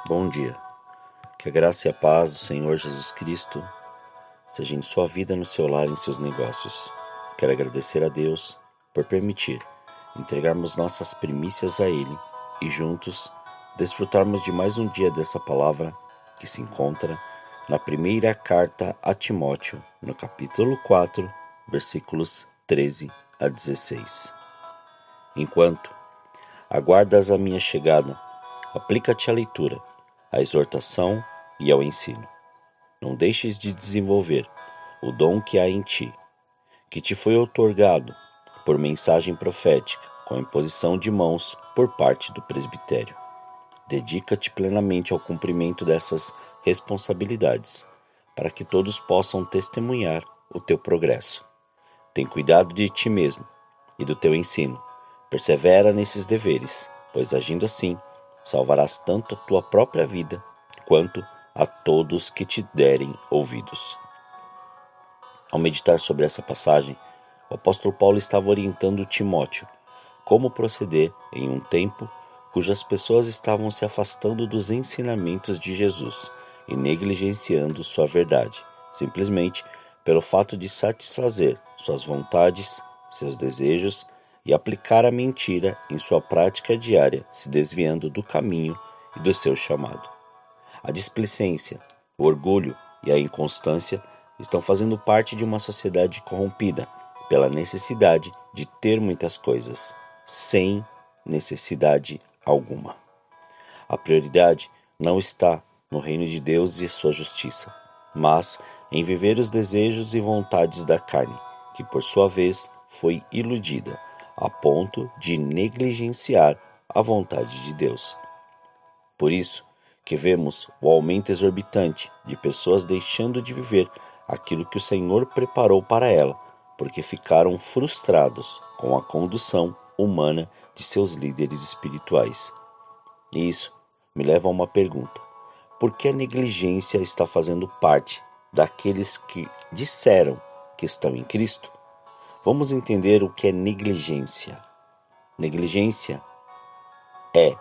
Bom dia. Que a graça e a paz do Senhor Jesus Cristo seja em sua vida, no seu lar e em seus negócios. Quero agradecer a Deus por permitir entregarmos nossas primícias a Ele e juntos desfrutarmos de mais um dia dessa palavra que se encontra na primeira carta a Timóteo, no capítulo 4, versículos 13 a 16. Enquanto aguardas a minha chegada, aplica-te à leitura, à exortação e ao ensino. Não deixes de desenvolver o dom que há em ti, que te foi outorgado por mensagem profética, com imposição de mãos por parte do presbitério. Dedica-te plenamente ao cumprimento dessas responsabilidades, para que todos possam testemunhar o teu progresso. Tem cuidado de ti mesmo e do teu ensino. Persevera nesses deveres, pois agindo assim, salvarás tanto a tua própria vida quanto a todos que te derem ouvidos. Ao meditar sobre essa passagem, o apóstolo Paulo estava orientando Timóteo como proceder em um tempo cujas pessoas estavam se afastando dos ensinamentos de Jesus e negligenciando sua verdade, simplesmente pelo fato de satisfazer suas vontades, seus desejos e aplicar a mentira em sua prática diária, se desviando do caminho e do seu chamado. A displicência, o orgulho e a inconstância estão fazendo parte de uma sociedade corrompida pela necessidade de ter muitas coisas, sem necessidade alguma. A prioridade não está no reino de Deus e sua justiça, mas em viver os desejos e vontades da carne, que por sua vez foi iludida, a ponto de negligenciar a vontade de Deus. Por isso que vemos o aumento exorbitante de pessoas deixando de viver aquilo que o Senhor preparou para ela, porque ficaram frustrados com a condução humana de seus líderes espirituais. E isso me leva a uma pergunta: por que a negligência está fazendo parte daqueles que disseram que estão em Cristo? Vamos entender o que é negligência. Negligência é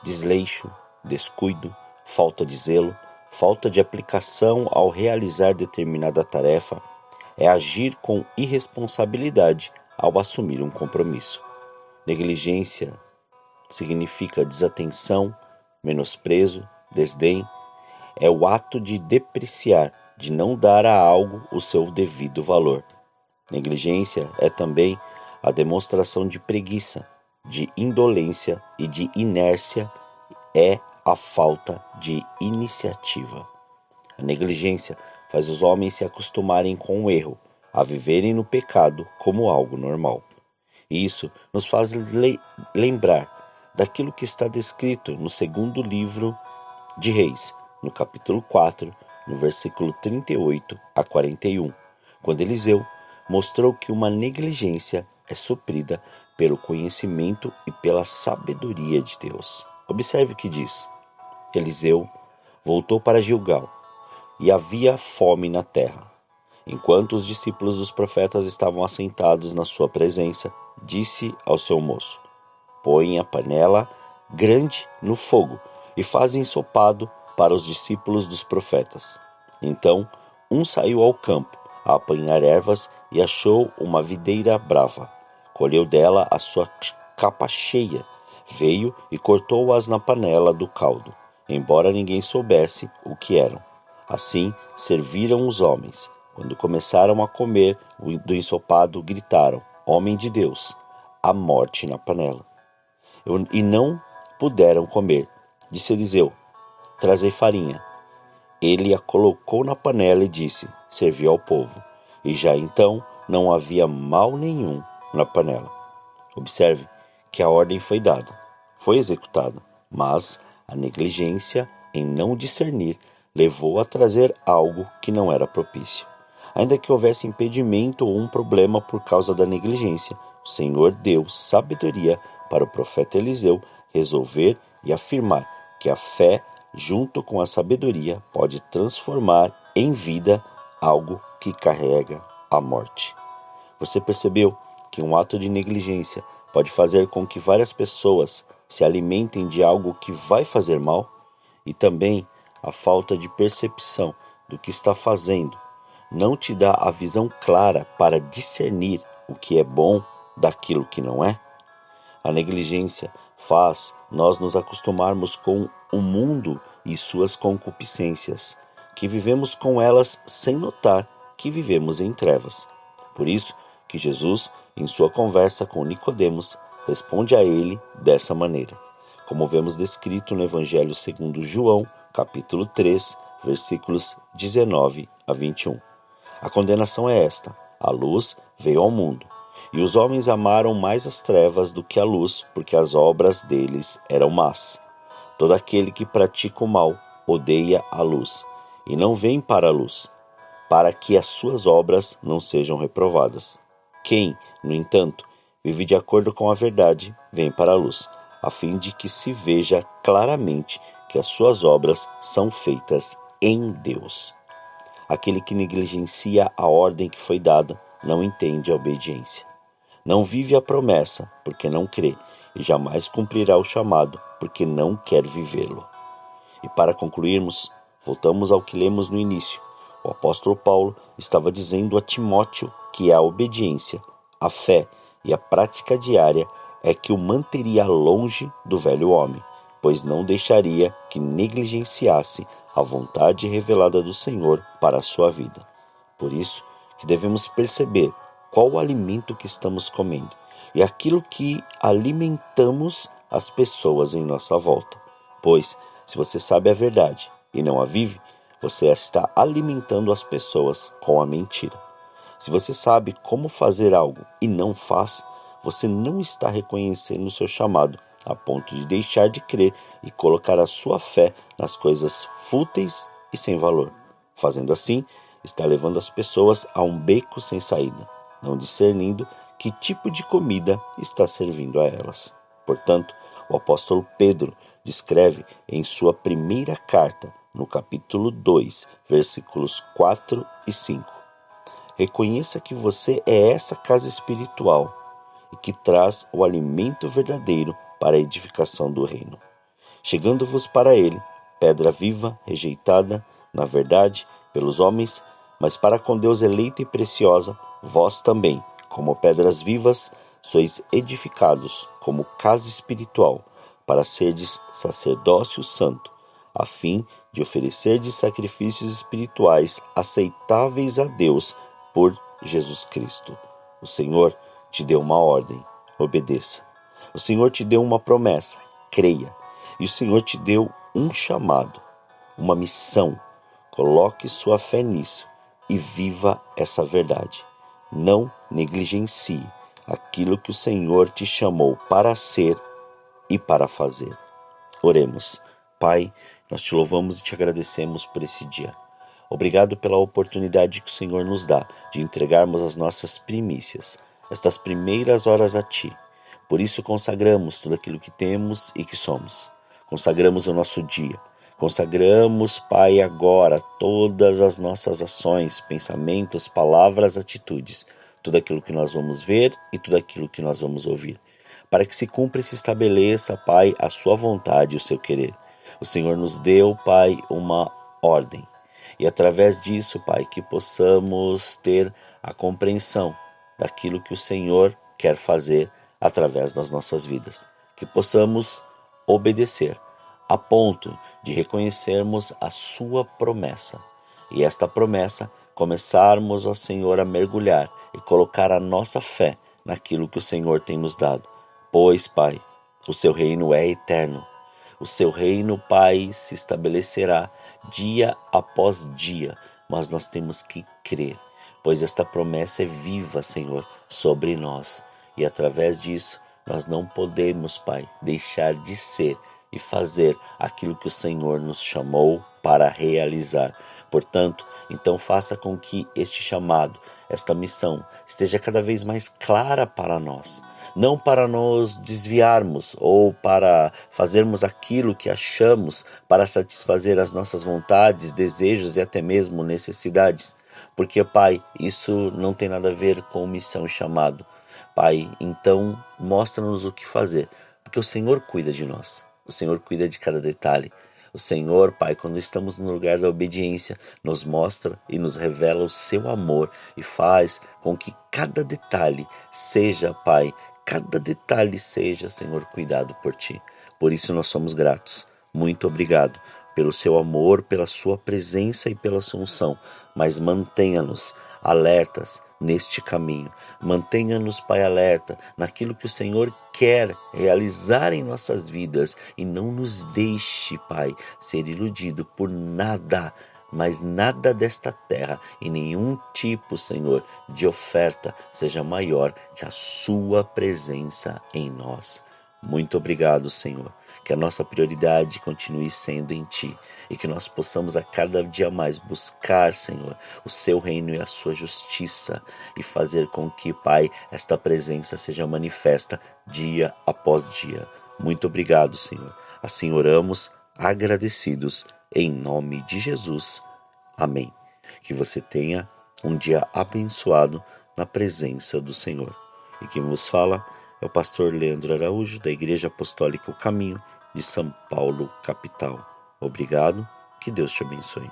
desleixo, descuido, falta de zelo, falta de aplicação ao realizar determinada tarefa, é agir com irresponsabilidade ao assumir um compromisso. Negligência significa desatenção, menosprezo, desdém, é o ato de depreciar, de não dar a algo o seu devido valor. Negligência é também a demonstração de preguiça, de indolência e de inércia, é a falta de iniciativa. A negligência faz os homens se acostumarem com o erro, a viverem no pecado como algo normal. E isso nos faz lembrar daquilo que está descrito no segundo livro de Reis, no capítulo 4, no versículo 38 a 41, quando Eliseu mostrou que uma negligência é suprida pelo conhecimento e pela sabedoria de Deus. Observe o que diz: Eliseu voltou para Gilgal, e havia fome na terra. Enquanto os discípulos dos profetas estavam assentados na sua presença, disse ao seu moço: põe a panela grande no fogo e faz ensopado para os discípulos dos profetas. Então um saiu ao campo a apanhar ervas e achou uma videira brava. Colheu dela a sua capa cheia, veio e cortou-as na panela do caldo, embora ninguém soubesse o que eram. Assim serviram os homens. Quando começaram a comer do ensopado, gritaram: Homem de Deus, a morte na panela. E não puderam comer. Disse Eliseu: trazei farinha. Ele a colocou na panela e disse: serviu ao povo. E já então não havia mal nenhum na panela. Observe que a ordem foi dada, foi executada, mas a negligência em não discernir levou a trazer algo que não era propício. Ainda que houvesse impedimento ou um problema por causa da negligência, o Senhor deu sabedoria para o profeta Eliseu resolver e afirmar que a fé, junto com a sabedoria, pode transformar em vida algo que carrega a morte. Você percebeu que um ato de negligência pode fazer com que várias pessoas se alimentem de algo que vai fazer mal? e também a falta de percepção do que está fazendo não te dá a visão clara para discernir o que é bom daquilo que não é? A negligência faz nós nos acostumarmos com o mundo e suas concupiscências, que vivemos com elas sem notar que vivemos em trevas. Por isso que Jesus, em sua conversa com Nicodemos, responde a ele dessa maneira, como vemos descrito no Evangelho segundo João, capítulo 3, versículos 19 a 21. A condenação é esta: a luz veio ao mundo, e os homens amaram mais as trevas do que a luz, porque as obras deles eram más. Todo aquele que pratica o mal odeia a luz, e não vem para a luz, para que as suas obras não sejam reprovadas. Quem, no entanto, vive de acordo com a verdade, vem para a luz, a fim de que se veja claramente que as suas obras são feitas em Deus. Aquele que negligencia a ordem que foi dada não entende a obediência. Não vive a promessa, porque não crê, e jamais cumprirá o chamado, porque não quer vivê-lo. E para concluirmos, voltamos ao que lemos no início. O apóstolo Paulo estava dizendo a Timóteo que a obediência, a fé e a prática diária é que o manteria longe do velho homem, pois não deixaria que negligenciasse a vontade revelada do Senhor para a sua vida. Por isso que devemos perceber qual o alimento que estamos comendo e aquilo que alimentamos as pessoas em nossa volta. Pois, se você sabe a verdade e não a vive, você está alimentando as pessoas com a mentira. Se você sabe como fazer algo e não faz, você não está reconhecendo o seu chamado, a ponto de deixar de crer e colocar a sua fé nas coisas fúteis e sem valor. Fazendo assim, está levando as pessoas a um beco sem saída, não discernindo que tipo de comida está servindo a elas. Portanto, o apóstolo Pedro descreve em sua primeira carta, no capítulo 2, versículos 4 e 5. Reconheça que você é essa casa espiritual e que traz o alimento verdadeiro para a edificação do reino. Chegando-vos para ele, pedra viva, rejeitada, na verdade, pelos homens, mas para com Deus eleita e preciosa, vós também, como pedras vivas, sois edificados como casa espiritual, para serdes sacerdócio santo, a fim de oferecerdes sacrifícios espirituais aceitáveis a Deus por Jesus Cristo. O Senhor te deu uma ordem, obedeça. O Senhor te deu uma promessa, creia. E o Senhor te deu um chamado, uma missão. Coloque sua fé nisso e viva essa verdade. Não negligencie aquilo que o Senhor te chamou para ser e para fazer. Oremos. Pai, nós te louvamos e te agradecemos por esse dia. Obrigado pela oportunidade que o Senhor nos dá de entregarmos as nossas primícias, estas primeiras horas a Ti. Por isso consagramos tudo aquilo que temos e que somos. Consagramos o nosso dia. Consagramos, Pai, agora todas as nossas ações, pensamentos, palavras, atitudes, tudo aquilo que nós vamos ver e tudo aquilo que nós vamos ouvir, para que se cumpra e se estabeleça, Pai, a sua vontade e o seu querer. O Senhor nos deu, Pai, uma ordem. E através disso, Pai, que possamos ter a compreensão daquilo que o Senhor quer fazer através das nossas vidas. Que possamos obedecer, a ponto de reconhecermos a sua promessa. E esta promessa, começarmos, ó Senhor, a mergulhar e colocar a nossa fé naquilo que o Senhor tem nos dado. Pois, Pai, o seu reino é eterno. O seu reino, Pai, se estabelecerá dia após dia, mas nós temos que crer, pois esta promessa é viva, Senhor, sobre nós. E através disso, nós não podemos, Pai, deixar de ser e fazer aquilo que o Senhor nos chamou para realizar. Portanto, então faça com que este chamado, esta missão, esteja cada vez mais clara para nós. Não para nos desviarmos ou para fazermos aquilo que achamos para satisfazer as nossas vontades, desejos e até mesmo necessidades. Porque, Pai, isso não tem nada a ver com missão e chamado. Pai, então mostra-nos o que fazer, porque o Senhor cuida de nós. O Senhor cuida de cada detalhe. O Senhor, Pai, quando estamos no lugar da obediência, nos mostra e nos revela o seu amor e faz com que cada detalhe seja, Pai, cada detalhe seja, Senhor, cuidado por Ti. Por isso nós somos gratos. Muito obrigado pelo seu amor, pela sua presença e pela sua unção, mas mantenha-nos alertas neste caminho. Mantenha-nos, Pai, alerta naquilo que o Senhor quer realizar em nossas vidas e não nos deixe, Pai, ser iludido por nada, mas nada desta terra e nenhum tipo, Senhor, de oferta seja maior que a sua presença em nós. Muito obrigado, Senhor. Que a nossa prioridade continue sendo em Ti e que nós possamos a cada dia mais buscar, Senhor, o Seu reino e a Sua justiça e fazer com que, Pai, esta presença seja manifesta dia após dia. Muito obrigado, Senhor. Assim oramos, agradecidos, em nome de Jesus. Amém. Que você tenha um dia abençoado na presença do Senhor. E quem vos fala é o pastor Leandro Araújo, da Igreja Apostólica O Caminho, de São Paulo, capital. Obrigado, que Deus te abençoe.